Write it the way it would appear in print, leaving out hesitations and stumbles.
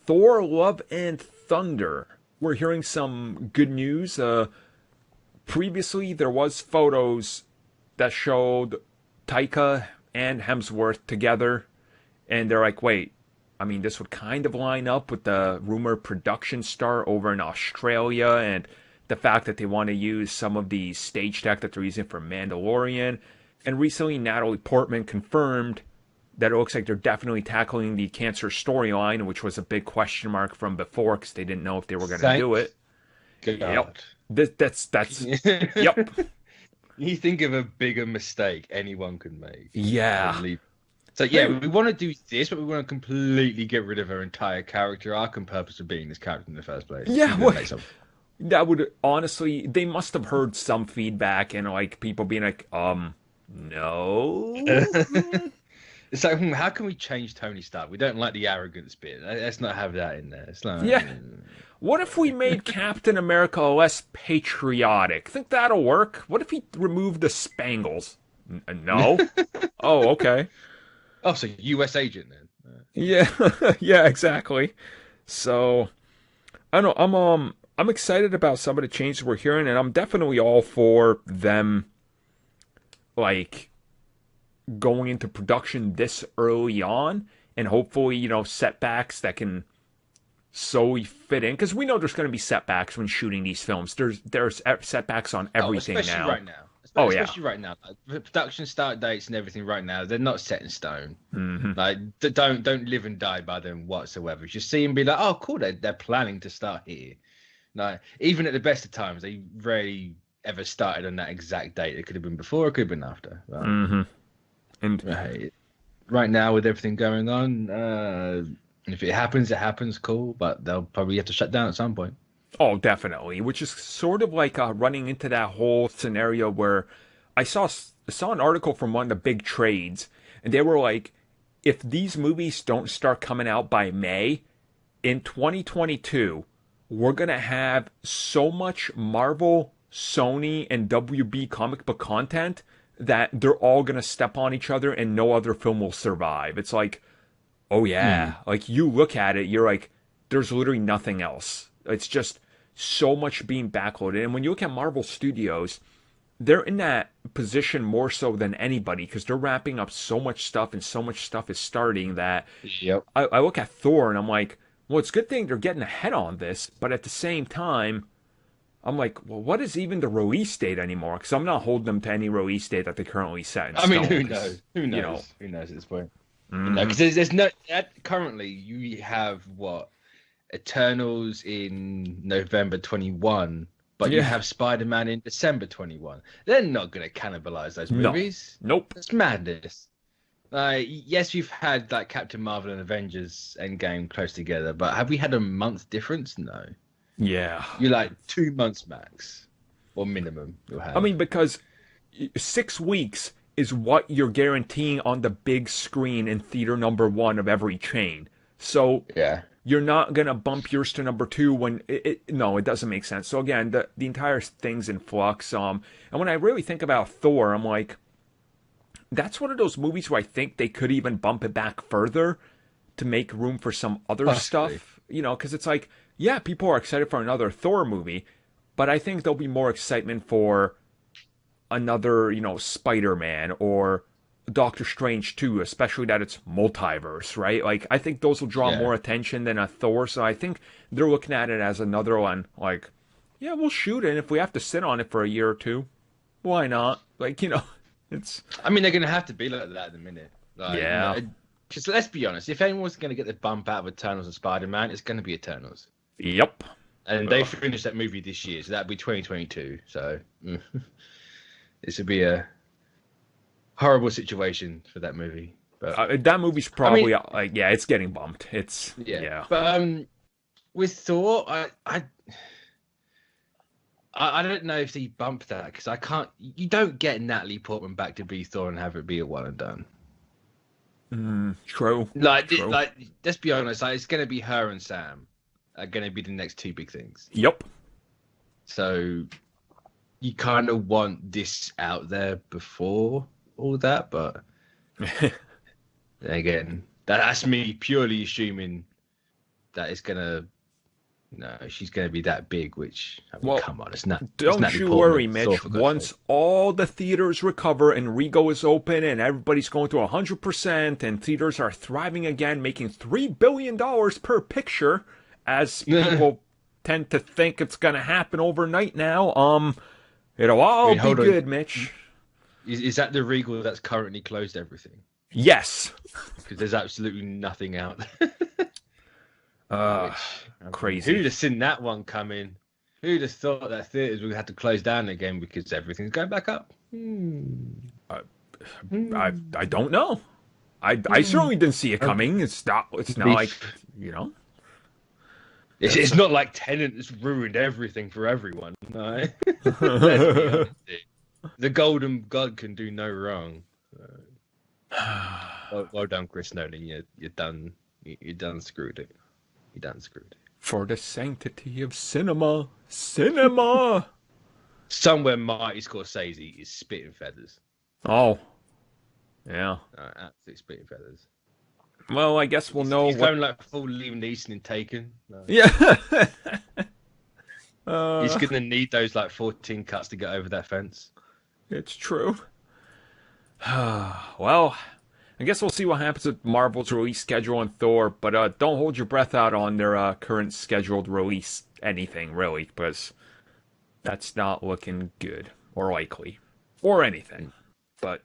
Thor: Love and Thunder. We're hearing some good news. Previously, there was photos that showed Taika and Hemsworth together, and they're like, wait, I mean, this would kind of line up with the rumored production start over in Australia and the fact that they want to use some of the stage tech that they're using for Mandalorian. And recently, Natalie Portman confirmed that it looks like they're definitely tackling the cancer storyline, which was a big question mark from before because they didn't know if they were going to do it. Thank Yep. God. That's, yep. You think of a bigger mistake anyone could make. Yeah. So yeah, we want to do this, but we want to completely get rid of her entire character arc and purpose of being this character in the first place. Yeah, that would honestly, they must have heard some feedback and like people being like, no. It's like, how can we change Tony Stark? We don't like the arrogance bit. Let's not have that in there. It's like, yeah. What if we made Captain America less patriotic? Think that'll work? What if he removed the spangles? No. Oh, okay. Oh, so U.S. agent then? Yeah, yeah, exactly. So I don't know. I'm excited about some of the changes we're hearing, and I'm definitely all for them, like, going into production this early on, and hopefully, setbacks that can so fit in, because we know there's going to be setbacks when shooting these films. There's setbacks on everything especially now. right now. Oh yeah, Especially right now. Like, the production start dates and everything right now, they're not set in stone. Mm-hmm. Like, don't live and die by them whatsoever. Just see and be like, oh, cool, they're planning to start here. Like, even at the best of times, they rarely ever started on that exact date. It could have been before, it could have been after. Mm-hmm. And right now, with everything going on, if it happens, cool. But they'll probably have to shut down at some point. oh, definitely. Which is sort of like running into that whole scenario where I saw an article from one of the big trades, and they were like, if these movies don't start coming out by May in 2022, we're gonna have so much Marvel, Sony, and WB comic book content that they're all gonna step on each other, and no other film will survive. It's like, oh yeah, like you look at it, you're like, there's literally nothing else. It's just so much being backloaded. And when you look at Marvel Studios, they're in that position more so than anybody because they're wrapping up so much stuff and so much stuff is starting that Yep. I look at Thor and I'm like, well, it's a good thing they're getting ahead on this, but at the same time, I'm like, well, what is even the release date anymore? Because I'm not holding them to any release date that they currently set in I mean, stone, who knows? Who knows? Who knows at this point? Mm-hmm. Because there's no currently you have what Eternals in November 21, but you have Spider-Man in December 21. They're not going to cannibalize those movies. Nope. That's madness. Yes, we've had like Captain Marvel and Avengers Endgame close together, but have we had a month difference? No. Yeah. You're like 2 months max or minimum you'll have. I mean, because 6 weeks is what you're guaranteeing on the big screen in theater number 1 of every chain. So yeah. You're not going to bump yours to number 2 when no, it doesn't make sense. So again, the entire thing's in flux. And when I really think about Thor, I'm like, that's one of those movies where I think they could even bump it back further to make room for some other stuff. Because it's like, yeah, people are excited for another Thor movie, but I think there'll be more excitement for another, Spider-Man or Doctor Strange too, especially that it's multiverse, right? Like, I think those will draw more attention than a Thor, so I think they're looking at it as another one, like, yeah, we'll shoot it, and if we have to sit on it for a year or two, why not? Like, it's... I mean, they're going to have to be like that at the minute. Like, yeah. Because let's be honest, if anyone's going to get the bump out of Eternals and Spider-Man, it's going to be Eternals. Yep. And they finished that movie this year, so that'd be 2022, so... this would be a horrible situation for that movie. But that movie's probably it's getting bumped. It's But with Thor, I don't know if they bumped that because I can't. You don't get Natalie Portman back to be Thor and have it be a one and done. True. Like let's be honest. Like, it's going to be her and Sam are going to be the next two big things. Yep. So you kind of want this out there before all that, but again, that's me purely assuming that it's gonna. No, she's gonna be that big. Which I mean, Well, come on, it's not. Don't Natalie you Portman, worry, Thor, Mitch. for God's Once sake. all the theaters recover and Rego is open and everybody's going to 100% and theaters are thriving again, making $3 billion per picture, as people tend to think it's going to happen overnight now, it'll all be hold on. good, Mitch. Is that the Regal that's currently closed everything? Yes. Because there's absolutely nothing out. Crazy. Who'd have seen that one coming? Who'd have thought that theaters would have to close down again because everything's going back up? I don't know. I certainly didn't see it coming. It's not like, you know. It's not like Tenet has ruined everything for everyone. No. Let's be honest. The Golden God can do no wrong. Well done, Chris Nolan. You're done. You're done screwed it. You're done screwed it. For the sanctity of cinema. Cinema! Somewhere Marty Scorsese is spitting feathers. Oh. Yeah. Absolute spitting feathers. Well, I guess we'll know. He's going like full Liam Neeson in Taken. No. Yeah. He's going to need those like 14 cuts to get over that fence. It's true. Well, I guess we'll see what happens with Marvel's release schedule on Thor, but don't hold your breath out on their current scheduled release anything, really, because that's not looking good or likely or anything. But